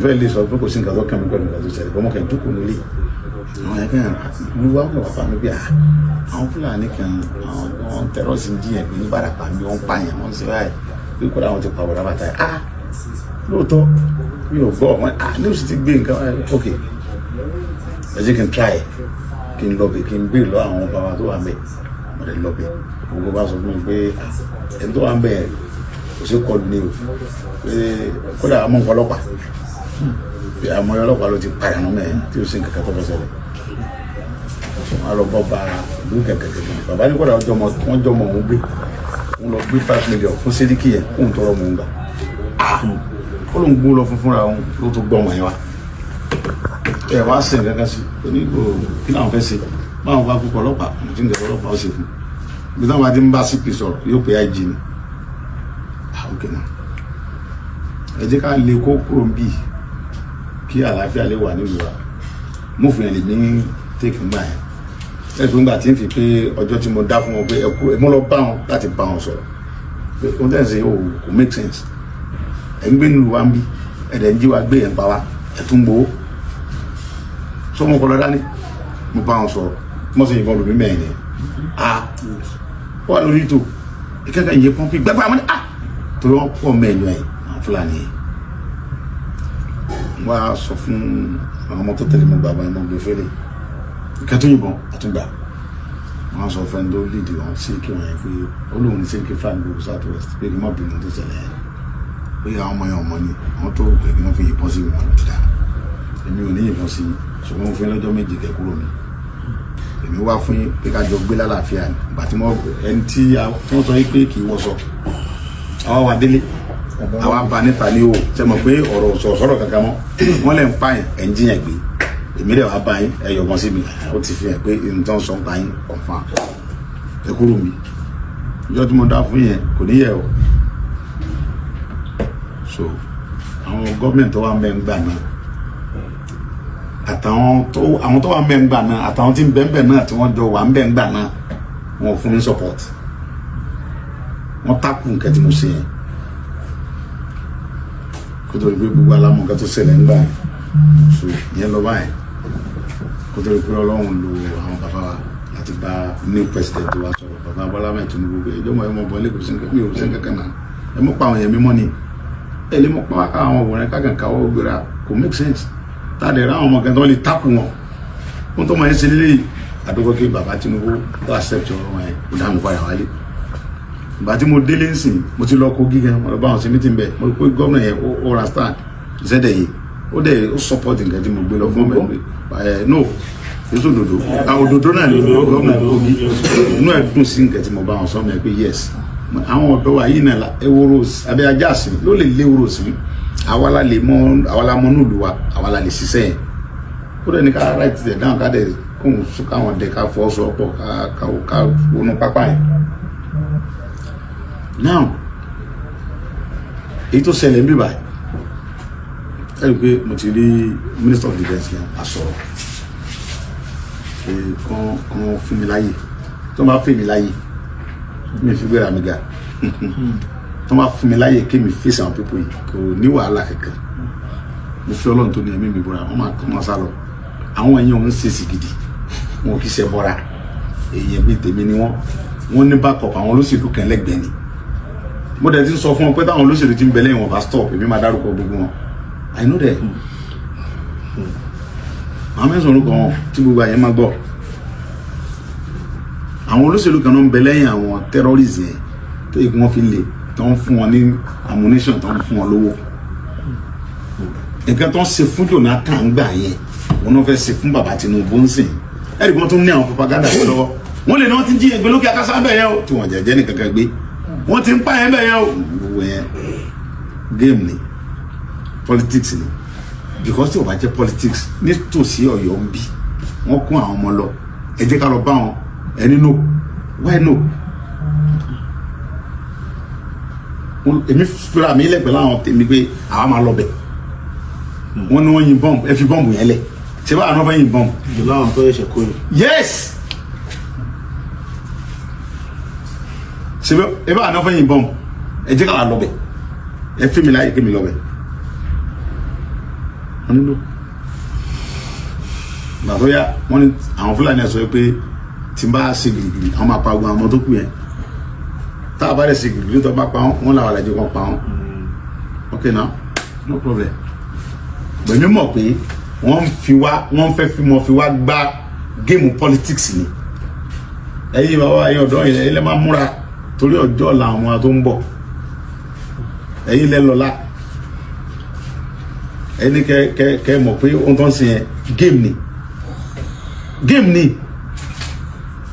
fẹ́ lè sọ pé kò sí nǹkan tó kàn mí pẹ̀lú nǹkan tó ṣẹlẹ̀ bọ́mọ kan jókòó nílé àwọn yẹn kàn lu wá kàn wá fáwọn bí àwọn Fúlàní kan àwọn tẹ̀rọ̀sì ń jiyàn pé ní Ìbàràpá bí wọ́n pààyàn wọ́n ṣe báyìí bí kò dáwọn ti pa ọ̀rọ̀ bàtà yìí lóòótọ́ mi ò gbọ́ wọn ní oṣù ti gbé nǹkan ok ẹ jẹ́ kí n try kí n lọ́bẹ̀ kí n gbé lọ àwọn bàbá tó wà ń bẹ̀ mo lè lọ́bẹ̀ gbogbo bá sọ fún mi pé ẹni tó wà ń bẹ̀ kò sí kọlu ní o pé kódà àmọ́ nǹkan ọlọ́pàá bí àmọ́ ọlọ́pàá ló ti pààyàn náà mẹ́rin tí ó sì ń kankan tó fẹ́ ṣẹlẹ̀ wọn lọ bọ́ bá ìlú kẹ̀kẹ́ bàbá ní kódà wọ́n jọ mọ̀ òun gbé òun lọ gbé 5 million fún Sẹ́ríkì yẹn kóun tọrọ mọ̀ òun gbà ó ló ń gbó lọ fúnra òun ló tó gbọ́ ọmọ yẹn wá ẹ wá sí nǹkan kan sí onígbò kí làwọn fẹ́ ṣe báwọn bá kúkọ ọlọ́pàá mo ti ń dẹ̀rọ ọlọ́pàá ó ṣe fún bí táwọn bá ti ń bá CP sọ̀rọ̀ yóò pé IG ni ok náà ẹ jẹ́ ká lè kó kúrò ń bì kí àlàáfíà lè wà nílùú wa mo fi hàn lè ní tèkì ńgbà yẹn ẹ pé ńgbà tí ń fi pé ọjọ́ tí mo dá fún wọn pé ẹ kú ẹ mọ́ lọ bá wọn láti bá wọn sọ̀rọ̀ pé ohun tẹ̀ ń ṣe kò make sense ẹ̀ ń gbé nílùú wa ń bí ẹ̀dẹ̀ ń jí wa gbé ẹ̀ ń pa wa ẹ̀ tún gbowó sọmọ kọlọ dání mo bá wọn sọ̀rọ̀ mo sì yìnbọn lómi mẹ́rin ni ó wà lórí ètò ìkẹ́kẹ́ ìyẹn pọ́ńpì gbẹ́gbẹ́ àwọn torí wọ́n pọ̀ mẹ́rin ẹ̀ àwọn Fúlàní yẹn wọ́n á sọ fún àwọn ọmọ tó tẹ̀lé mi bàbá ẹ̀ mọ́ gbé fẹ́lẹ̀ ìkẹ́tù yìnbọn àtúngbà wọ́n á sọ fẹ́ ndó lídìí wọn Sẹ́ríkì wọn yẹn fi olóhùn ní Sẹ́ríkì Fúlàní gbogbo South West pé kí n má bínú tó ṣẹlẹ̀ yẹn pé àwọn ọmọ yẹn ọmọ ni wọ́n tó pé kí wọ́n fi yìnbọn sí ìwọ̀n tó dáa èmi ò ní yìnbọn sí ṣùgbọ́n mo fún yín lọ́jọ́ méjì kẹ́ kúrò mi èmi wá fún yín pé ká jọ gbé lálàáfíà ni ìgbà tí ẹni tí wọ́n sọ pé kì í wọṣọ àwa wà délé àwa bá níta ní o ṣe mọ̀ pé ọ̀rọ̀ sọ̀rọ̀ kankan mọ́ wọ́n lè ń pààyàn ẹ̀ ń jiyàn gbé èmi rẹ̀ wá bá yín ẹ yọ̀bọ̀n sí mi ó ti fi hàn pé nǹkan sọ ń pa yín ọ̀fà ẹ kúrò mi ìjọ tí mo dá fún yẹn kò ní yẹ o so àwọn gọ́ọ̀mẹ̀ntì tó wà mẹ́ngbà náà àwọn tó wà mẹ́ngbà náà àtàwọn tí ń bẹ́ẹ̀ náà tí wọ́n jọ wà mẹ́ngbà náà wọn ò fún mi support wọ́n tákù nǹkan tí mo ṣe yẹn kó tó rí pé gbogbo alámọ̀ nǹkan tó ṣẹlẹ̀ ń gbà yẹn so ìyẹn lọ báyìí kó tó rí pé Ọlọ́run lo àwọn bàbá wa láti bá new president wa sọ̀rọ̀ bàbá Bọ́lá Ahmed Tinubu pé ìjọba ẹ̀ mọ̀ bọ́ lẹ́kọ̀ọ́ sí mi ò sí kankan náà ẹ mọ̀ pa àwọn yẹn mímọ́ ni ẹ lè mọ̀ pa àwọn obìnrin kákan káwọ́ gbéra kò make sense tàdé ra àwọn ọmọ kan tó lè tákù wọn wọn tó máa ń ṣe lélẹ́yìí àdókò kí bàbá Tinubu tó accept ọ̀rọ̀ wọn yẹn kó dá mi padà wálé ìgbà tí mo délé ń sìn mo ti lọ kó gíga mo lọ bá wọn sí meeting bẹ́ẹ̀ mo rò pé gómìnà yẹn ó ra stand ìṣẹ́dẹ̀ yìí ó dẹ̀ ó support nǹkan tí mo gbé lọ fún mi no èso òdòdó òdòdó náà ni gómìnà Kogi inú ẹ̀ dùn sí nǹkan tí mo bá wọn sọ mi pé yes àwọn ọ̀dọ́ wa yìí náà ewúro abẹ́ ajá sí ló lè lé ewúro sí àwa la mọ nílùú wa àwa la lè ṣiṣẹ́ yẹn ó dẹ̀ ní ká right there down ká dẹ̀ kóhùn sún káwọn dẹ̀ ká fọ́ sọ pọ̀ ká wọnú pápá yẹn. now èyí tó ṣẹlẹ̀ ń bí báyìí ẹ rí i pé mo ti rí minister of defence yẹn àsọ̀rọ̀ pé kàn fún mi láyè tó bá fún mi láyè mi fi gbéra mi ga tó bá fún mi láyè kí mi face àwọn pípọ̀ yìí kò ní wàhálà kankan mo fi Ọlọ́run tó ní ẹ̀mí mi bọ́ra wọ́n máa sá lọ àwọn èèyàn òun ṣe sì gidi wọn kì í ṣe bọ́ra èèyàn bíi tèmi ni wọ́n ní backup àwọn olóṣèlú kan lẹ́gbẹ̀ẹ́ ni mo dẹ̀ ti sọ fún wọn pé táwọn olóṣèlú ti ń bẹ lẹ́yìn wọn bá stop èmi máa dárúkọ gbogbo wọn I know that àwọn mẹ́sàn-án orúkọ wọn tí gbogbo àyẹ̀ máa gbọ́ àwọn olóṣèlú kan náà ń bẹ lẹ́yìn àwọn terrorists yẹn tó yẹ kí wọ́n fi lè tó ń fún wọn ní ammunition tó ń fún wọn lówó nǹkan tó ń ṣe fún Jonathan gbà yẹn wọn náà fẹ́ ṣe fún bàbá Tinubu ń sìn ẹ̀rí wọn tún ní àwọn propaganda lọ́wọ́ wọn lè ní wọn ti jí ẹgbẹ́ lókè akásá bẹ̀ yẹn o tí wọn jẹ́jẹ́ ní kankan gbé wọn ti ń pa yẹn bẹ̀ yẹn o gbogbo yẹn game ni politics ni because tí o bá jẹ́ politics nítòsí Ọ̀yọ́ ń bí wọn kún àwọn ọmọ lọ ẹ jẹ́ ká lọ bá wọn ẹni no why no èmi fúra mi lẹ́gbẹ̀ẹ́ láwọn tèmi pé àwa máa lọ bẹ̀ wọ́n ní wọ́n yin bọ́ọ̀mù ẹ fi bọ́ọ̀mù yẹn lẹ̀ ṣé báwa náà fẹ́ yin bọ́ọ̀mù. ìjọba àwọn tó yẹ ṣe kó yìí. yes ṣé báwa náà fẹ́ yin bọ́ọ̀mù ẹ jẹ́ ká wà lọ bẹ̀ ẹ fi mi láyè kí mi lọ bẹ̀ wọ́n nílò gbàtóyá wọ́n ní àwọn Fúlàní sọ pé tí n bá ṣe gìrìgìrì àwọn máa pa ogun àwọn tó kù yẹn tá a bá dẹ̀ ṣe gìrìgìrì tó bá pa wọ́n làwọn àlejò kan pa wọ́n ok now no problem gbẹ̀mí mọ̀ pé wọ́n fẹ́ fi wá gbá géèmù politics ni ẹ̀yin bàbá ẹ̀yin ọ̀dọ́ yẹn ẹ̀yin lẹ́ máa múra torí ọjọ́ ọ̀la àwọn ọmọ tó ń bọ̀ ẹ̀yin lẹ́ lọ́la ẹni kẹ mọ̀ pé ohun tó ń sin yẹn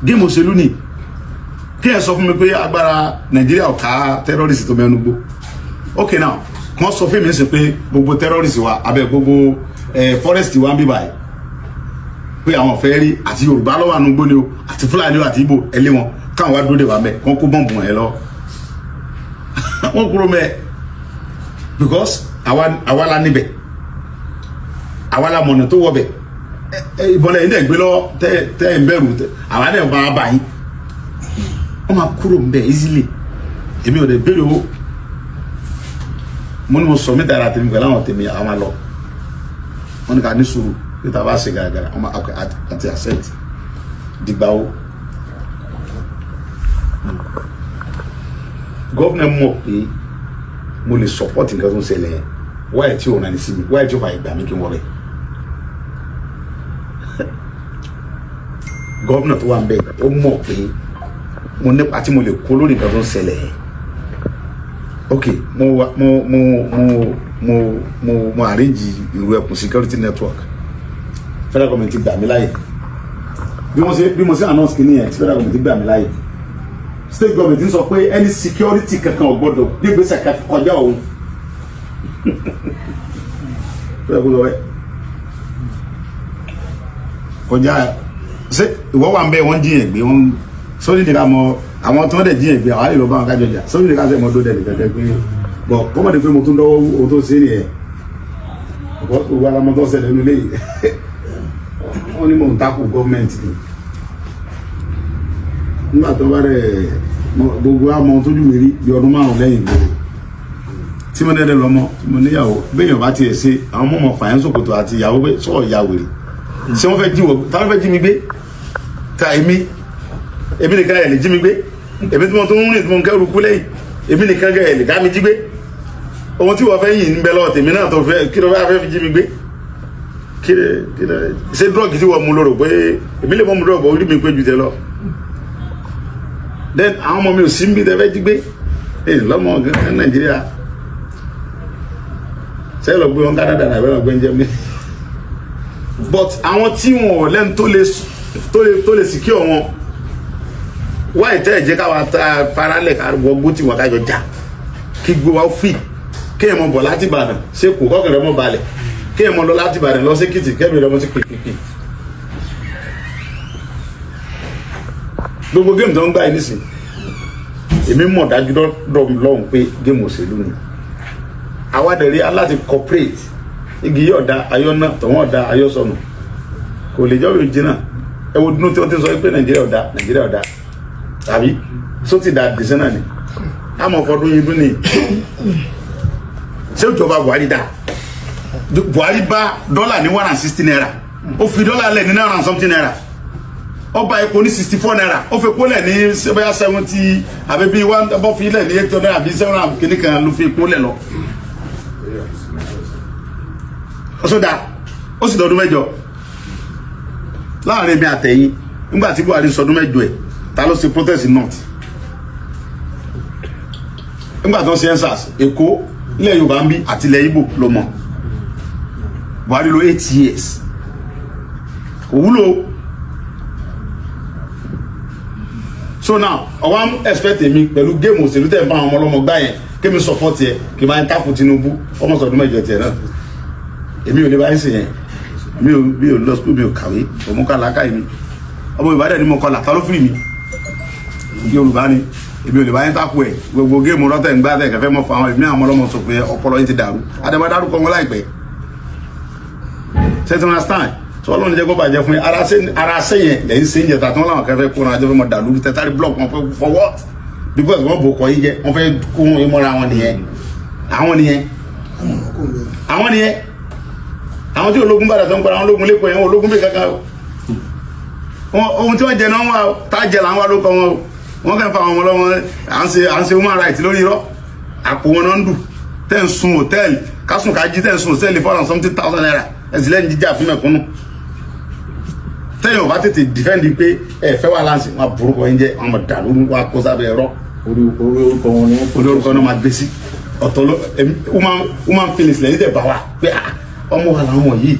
géèmù òṣèlú ni kí ẹ sọ fún mi pé agbára Nàìjíríà ò ká terrorist tó mẹ́nu gbó ok now kàn sọ fún mi sí pé gbogbo terrorist wa abẹ gbogbo forest wa ń bí báyìí pé àwọn fẹ́ rí àti Yorùbá lọ́wọ́ àánú gbóni o àti Fúlàní àti Ìgbò ẹlé wọn káwọn wá dúró dè wá mẹ́ kàn kó bọ́ǹbù wọn ẹ lọ wọ́n kúrò mẹ́ because àwa la níbẹ̀ àwa la mọ̀nà tó wọ̀ bẹ̀ ìbọn lẹ́yìn dẹ̀ gbé lọ tẹ́ ń bẹ̀rù àwa dẹ̀ máa bá yín wọ́n máa kúrò ń bẹ̀ easily èmi ò dẹ̀ béèrè o mo ní mo sọ mí dára tèmi pẹ̀lú àwọn tèmi àwọn máa lọ wọ́n ní ká ní sùúrù níta bá ṣe gàràgàrà wọ́n máa àti accept dìgbà o gọ́ọ̀nà mọ̀ pé mo lè support nǹkan tó ń ṣẹlẹ̀ yẹn wáyé tí ò náà ní sí mi wáyé tí ò fà ìgbà mi kí n wọ bẹ́ẹ̀. gọ́ọ̀nà tó wà ń bẹ̀ ó mọ̀ pé mo nípa tí mo lè kó lórí nǹkan tó ń ṣẹlẹ̀ yẹn ok mo arrange ìlú ẹkùn security network federal government gbà mí láyè bí mo ṣe announce kìíní yẹn federal government gbà mí láyè state government ń sọ pé any security kankan ò gbọdọ̀ gbégbèsè kọjá òun kọjá ṣé ìwọ wà ń bẹ wọn jiyàn gbé wọn sórí nìkan mọ àwọn tó ń dẹ̀ jiyàn gbé àwọn àlè lọ bá wọn kájọ jà sórí nìkan sẹ́ mọ́ tó dẹ̀ nìkan tẹ́ pé bọ̀ kọ́mọ̀dé pé mo tún dọ́wọ́ owó tó ṣe nìyẹn ọ̀pọ̀ tó wà lámọ́ tó ṣẹlẹ̀ nílé yìí wọ́n ní mò ń takò gọ́ọ̀mẹ̀ntì ni nígbà tó bá rẹ̀ gbogbo àmọ́ tójú mi rí bí ọdún márùn lẹ́yìn ìgboro tí mo dẹ́dẹ́ lọ́mọ tí mo níyàwó béèyàn bá tiẹ̀ ṣe àwọn mọ̀mọ́ fàyẹ́n sòkòtò àti ìyàwó pé sọ̀rọ̀ ìyá wèrè ṣé wọ́n fẹ́ jí wọ́n táwọn fẹ́ jí mi gbé ta èmi nìkan ẹ̀ lè jí mi gbé èmi tí mo tún ń rìn tí mo ń kẹ́rù kú lẹ́yìn èmi nìkan ẹ̀ lè dá mi jí gbé ohun tí wọ́n fẹ́ yìn ń bẹ lọ́wọ́ tèmi náà tó fẹ́ kí ló fẹ́ fi jí mi gbé kí ló ṣe dúrọ́ọ̀gì tí wọ́n mú lóró pé èmi lè mọ́ mu dúrọ́ọ̀gì orí mi pé ju tẹ lọ then àwọn ọmọ mi ò sí ń bí tẹ fẹ́ jí gbé lọ́mọ Nàìjíríà sẹ́yìn lọ gbé wọn Canada náà bẹ́ẹ̀ lọ gbé ń jẹ́ mi but àwọn tí wọn ò lẹ́nu tó lè secure wọn wáyé tẹ́ ẹ̀ jẹ́ káwa faralẹ̀ ká wọgbó tí wọn kájọ já kí gbó wa fi kéèyàn mọ bọ̀ láti Ìbàdàn ṣé kò kọ́kànlẹ́ mọ́ balẹ̀ kéèyàn mọ lọ láti Ìbàdàn lọ sí Èkìtì kẹ́mi lọ́mọ sí pèpèpè gbogbo géèmù tó ń gbà yìí nísìn èmi mọ̀ dájú lọ́hùn pé géèmù òṣèlú ni àwádẹ̀rí aláti corporate igi yóò da ayọ́ náà tọ̀wọ́n ọ̀dà ayọ́ sọnù kò lè jọ́ òjì náà ẹ wo dúnú tí wọ́n ti sọ pé Nàìjíríà ọ̀dà tàbí só ti da dìsẹ́ náà ni àmọ́ fọdún yìí dún ní ṣé ìjọba Buhari dá Buhari bá dọ́là ní 160 naira ó fi dọ́là lẹ̀ ní náírà something naira ó bá epo ní 64 naira ó fi epo lẹ̀ ní bóyá 70 àbí bí wọ́n bọ́ fi lẹ̀ ní 800 naira àbí 700 kìíní kan ló fi epo lẹ̀ lọ. ó sọ́dà ó sì dọ̀dún mẹ́jọ láàrin mi àtẹ̀yìn nígbà tí Buhari sọdún mẹ́jọ ẹ̀ ta ló ṣe protest north nígbà tó ń ṣe ensars Èkó ilẹ̀ Yorùbá ń bí àti ilẹ̀ Ìgbò ló mọ̀ Buhari lò 8 years kò wúlò so now ọwọ́ am expect mi pẹ̀lú géèmù òṣèlú tẹ̀ ń bá àwọn ọmọ ọlọ́mọ gbá yẹn kémi support yẹ kí n bá ń takò Tinubu ọmọ sọdún mẹ́jọ tiẹ̀ náà èmi ò lè bá ń sè yẹn mi ò lọ school mi ò kàwé òmùkà làákàyè mi ọmọ Ìbàdàn ni mo kọ́ làtọ́ ló fìrì mi Yorùbá ni èmi ò lè bá ń takò ẹ̀ gbogbo géèmù rọ́tẹ̀ ń gbá tẹ̀ kẹfẹ́ mọ́ fún àwọn èmi àwọn ọlọ́mọ sọ pé ọpọlọ yín ti dàrú àdàbà dárúkọ wọn láìpẹ́ ṣètò understand so Ọlọ́run jẹ́ kó bàjẹ́ fún yín ara sẹ́yìn lẹ́yìn sẹ́yìn jẹ́ta tí wọ́n láwọn kẹfẹ́ kó náà jẹ́ fún mọ́ dàlú tẹ́tàrí block wọn fẹ́ for what because wọ́n bò kọ́ yín jẹ́ wọ́n fẹ́ kó ìmọ̀ra wọn nìyẹn àwọn nìyẹn àwọn tí ológun bàdà tó ń para àwọn ológun lẹ́kọ̀ọ́ yẹn ológun bí kankan ohun tí wọ́n jẹ náà wà tá jẹ là ń wá lóko wọn wọ́n kàn fa àwọn ọmọ lọ́wọ́ à ń ṣe human rights lórí irọ́ àpò wọn náà ń dùn tẹ́ ń sun hòtẹ́ẹ̀lì kásùn kájí tẹ́ ń sun hòtẹ́ẹ̀lì 400,000 naira ẹ̀sìn lẹ́yìn jíjà fún mẹ̀kúnnù tẹ́yìn ò bá tètè dìfẹ́ǹdì pé ẹ fẹ́ wà láǹsì wọn burúkọ yín jẹ́ wọn mọ̀ dàlú wa kó sábẹ́ ẹ̀rọ orí orúkọ náà máa gbé sí ọ̀tọ̀ ló human feelings lẹ́yìn tẹ̀ bá wa pé ọmọ wa làwọn ọmọ yìí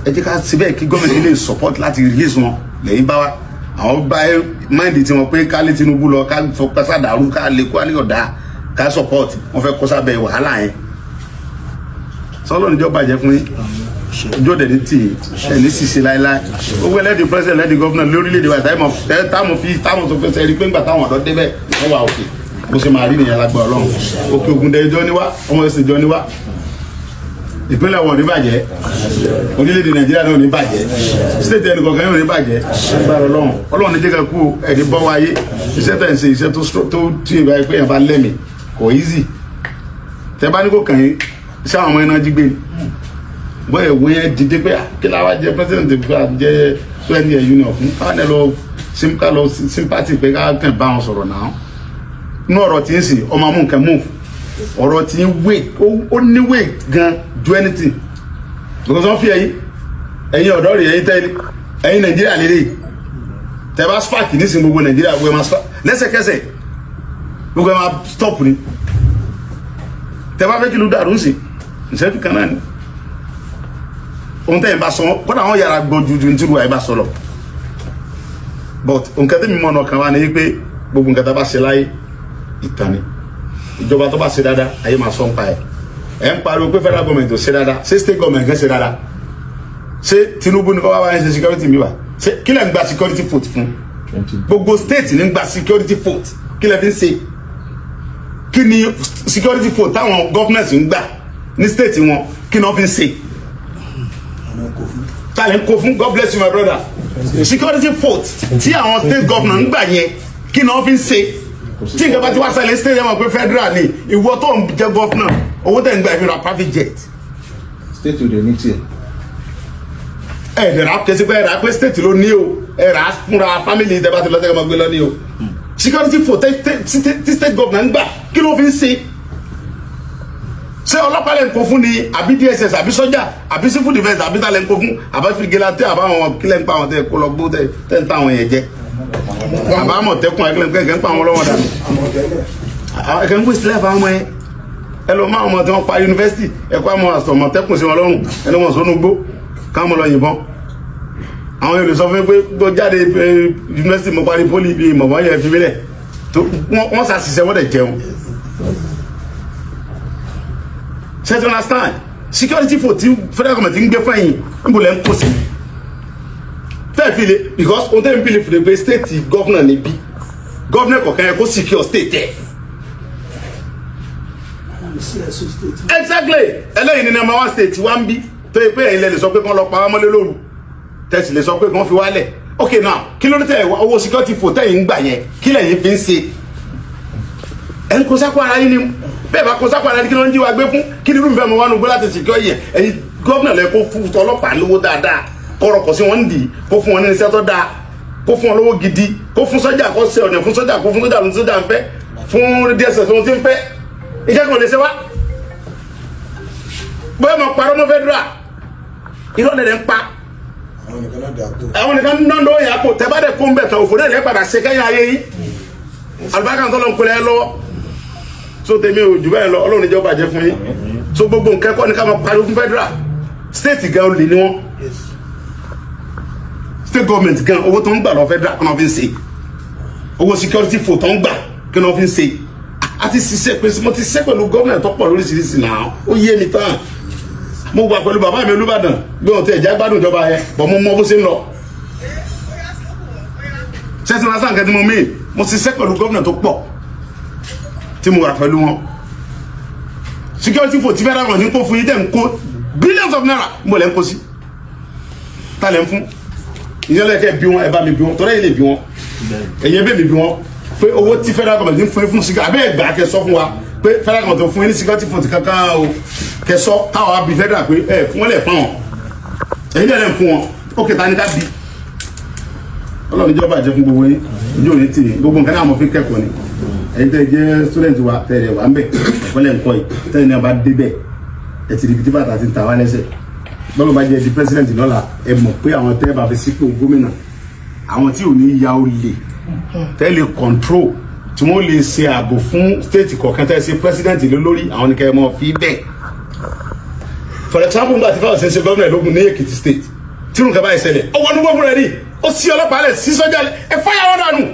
ẹ jẹ́ ká síbẹ̀ kí gọ́ọ̀mẹ̀ntì lè support láti release wọn lẹ́yìn bá wa àwọn bá máìndì tí wọn pé ká lé Tinubu lọ ká fọpẹ́ sàdárú ká lè kó àlẹ́yọ̀dá ká support wọn fẹ́ kó sábẹ́ wàhálà yẹn sọ́lọ́ níjọ́ bàjẹ́ fún yín ojú ọ̀dẹ̀ ní tì ẹ̀ ní ṣiṣẹ́ láéláé owó ẹlẹ́dì president ẹlẹ́dì governor lórílẹ̀‐èdè wa táwọn tó fẹsẹ̀ rí pé ńgbà táwọn ọ̀dọ́ débẹ̀ wọ́n wà òkè bó ṣe máa rí nìyẹn lágbára Ọlọ́run òkè Ògùn dẹ̀ ìjọ níwá ọmọ ẹ̀sìn ìjọ níwá ìpínlẹ̀ wọn ò ní bàjẹ́ orílẹ̀‐èdè Nàìjíríà náà ò ní bàjẹ́ state ẹnì kọ̀ọ̀kan yóò ní bàjẹ́ lágbára Ọlọ́run ní jẹ́ ká kú ẹ̀dí bọ́ wáyé iṣẹ́ tẹ̀ ń ṣe iṣẹ́ tó tí ì báyìí pé yẹn bá lẹ́mìí kò easy tẹ́ bá ní kò kàn yín iṣẹ́ àwọn ọmọ iná jí gbé bọ́ ẹ̀wọ́ yẹn dìde pé kí la wá jẹ president gba jẹ swearing union fún ká lọ sympathy pé ká kàn bá wọn sọ̀rọ̀ náà inú ọ̀rọ̀ tí ń sìn ọmọ amú nǹkan move ọ̀rọ̀ tí ń wé ó ní wé gan ju anything because wọ́n fi ẹ̀yin ọ̀dọ́ rẹ̀ ẹ̀yin Nàìjíríà lélẹ̀ tẹ́ bá spark nísìnyí gbogbo Nàìjíríà gbogbo ẹ̀ máa spark lẹ́sẹ̀kẹsẹ̀ gbogbo ẹ̀ máa stop ni tẹ́ bá fẹ́ kí ló dàrú sí ìṣẹ́jú kan náà ni ohun tẹ́yìn bá sọ kódà wọ́n yára gbọ́ ju nítorí àyè bá sọ lọ but nǹkan tẹ́mi mọ̀ ọ̀nà kan wá ní pé gbogbo nǹkan tá a bá ṣe láyé ìtàn ni ìjọba tó bá ṣe dáadáa ayé máa sọ ń pa ẹ̀ ń pariwo pé federal government ò ṣe dáadáa ṣé state government kan ṣe dáadáa ṣé Tinubu ní kọ́ wá wáyé ṣe security mi wá ṣé kí lẹ́ ń gba security vote fún gbogbo state ní ń gba security vote kí lẹ́ fi ń ṣe kí ni security vote táwọn governors ń gbà ní state wọn kí ni wọ́n fi ń ṣe talent kò fún God bless you my brother security vote tí àwọn state governor ń gbà yẹn kí ni wọ́n fi ń ṣe tí nǹkan bá ti wá ṣẹlẹ̀ state yẹn mọ̀ pé federal ni ìwọ tó ń jẹ governor owó tẹ̀ ń gbà ìfira private jet state ò dé ní tiẹ̀ ẹ̀ẹ́dẹ̀rà kẹsí pé ẹ̀rà pé state ló ní o ẹ̀rà fúnra family tẹ́ bá ti lọ́tẹ́ ọmọ gbé lọ ní o security vote tí state governor ń gbà kí ló fi ń ṣe ṣé ọlọ́pàá lè ń kó fún ni àbí DSS àbí sọ́jà àbí civil defence àbí tá lè ń kó fún àbá fìgélàtẹ́ àbáwọn kílẹ̀ ń pa àwọn tẹ́ kó lọ gbó tẹ́ ń ta àwọn yẹn jẹ àbámọ̀ tẹ́kùn ẹ̀kẹ́ ń pa àwọn lọ́wọ́ dànù ẹ̀kẹ́ ń gbé sílẹ̀ fún àwọn yẹn ẹ lọ máa ọmọ tí wọ́n pa yunifásitì ẹ̀kọ́ àwọn àsọ̀mọ̀ tẹ́kùn sí wọn lọ́rùn ẹni wọn sọ́nù gbó káwọn lọ yìnbọn àwọn yóò lè sọ fún pé tó jáde yunifásitì mo parí pólì bíi mọ̀mọ́ yẹn fi mílẹ̀ wọ́n ṣàṣìṣẹ́ wọ́n dẹ̀ jẹun. Ṣé you understand? Security for tí federal government ń gbé fún ẹ̀yin níbo lẹ́ ń kó sí. Tẹ́ẹ̀ fi le because ohun tẹ́ ń bí le fi le gbé state governor ní bí governor kọ̀ọ̀kan yẹ kó secure state ẹ̀. Exactly ẹlẹ́yìn ní number 1 state wá ń bí tó yẹ pé ẹ̀yin lè sọ pé kán lọ pa wọ́n mọ́lé lóru tẹ̀sí lè sọ pé kán fi wálẹ̀. Okay now kí ló dé tẹ̀ owó security for tẹ̀yìn ń gbà yẹn kí lẹ́yìn fi ń ṣe. Ẹ̀ ń kó sápò ara yín ni bẹ́ẹ̀ bá kó sápò ara yín kí ló ń jí wa gbé fún kí ni irúfẹ́ mi wá nu gbé láti secure yẹn ẹ̀yin gómìnà lẹ kó fún ọlọ́pàá lówó dáadáa kọ̀rọ̀kọ̀ sí wọn ń dì í kó fún wọn ní iṣẹ́ tó dáa kó fún wọn lówó gidi kó fún sọ́jà kó ṣe ọ̀nà fún sọ́jà kó fún sọ́jà lóun sọ́jà ń fẹ́ fún DSS lóun ti ń fẹ́ ìjẹ́ kí wọ́n lè ṣe wá. bóyá mo parọ́ mọ́ federal irọ́ lẹ̀ ń pa àwọn nìkan ń dán lóyè àpò tẹ́ bá dẹ̀ kó ń bẹ̀ tán òfò náà lè padà ṣe kẹ́yìn ayé yìí àlùbáríkà tó lọ ń kulẹ̀ lọ́wọ́ so tèmi ò jù bẹ́ẹ̀ lọ ọlọ́run ìjọba bàjẹ́ fún yín so gbogbo nǹkan kọ́ ni ká máa pariwo fún federal state gan olè ni wọ́n state government gan owó tó ń gbà lọ federal kí wọ́n fi ń ṣe owó security fò tó ń gbà kí wọ́n fi ń ṣe àti ṣiṣẹ́ pé mo ti ṣiṣẹ́ pẹ̀lú gómìnà tó pọ̀ lóríṣiríṣi náà ó yé mi tán mo wà pẹ̀lú bàbá mi Olúbàdàn bí wọ́n ti ẹ̀já gbádùn ìjọba yẹn bọ̀ mo mọ bó ṣe ń lọ ṣẹ́sìn lásán nǹkan tí mo mí mo ṣiṣẹ́ pẹ̀lú gómìnà tó pọ̀ tí mo wà pẹ̀lú wọn security for tí federal government ń kó fún yín dẹ̀ ń kó billions of naira mo lẹ́ ń kó sí ta lẹ́ ń fún ìyẹnlẹ́kẹ́ bí wọn ẹ bá mi bí wọn tọ́lá yìí lè bí wọn ẹ̀yẹ bẹ́ẹ̀ mi bí wọn pé owó tí federal government ń fún yín fún sika abẹ́ ẹ̀gbà kẹ́ sọ fún wa pé federal government fún yín ní security fund kankan o kẹsọ káwọn abi federal pé fún wọn lẹ̀ fún wọn ẹ̀yin náà lẹ̀ fún wọn ó kẹta ní ká bí ọlọ́run ìjọba àjẹ fún gbogbo yín ojú òní tì yín gbogbo nǹkan náà mo fi kẹ́kọ̀ọ́ ni ẹ̀yin tẹ́ jẹ́ student wa tẹ̀lé wa ń bẹ̀ ẹ̀kọ́lẹ̀ nǹkan yìí tẹ́lẹ̀ náà bá débẹ̀ ẹ̀ ti di ibi tí bàtà ti ń ta wá lẹ́sẹ̀ bọ́lá bá jẹ́ di president lọ́la ẹ mọ̀ pé àwọn tẹ́ bá fi sípò gómìnà àwọn tí ò ní ya olè tẹ́lẹ̀ control tí wọ́n lè ṣe ààbò fún state kọ̀ọ̀kan tẹ́ ṣe president lé lórí àwọn nìkan ẹ̀ mọ̀ fi bẹ́ẹ̀ for example nígbà tí fáwọn ṣe ṣe gómìnà lógun ní Èkìtì state tí nǹkan báyìí ṣẹlẹ̀ ọwọ́ ọdún gbọ́fúnra rí ó sí ọlọ́pàá lẹ̀ sí sọ́jà ẹ fáyà wọn dànù.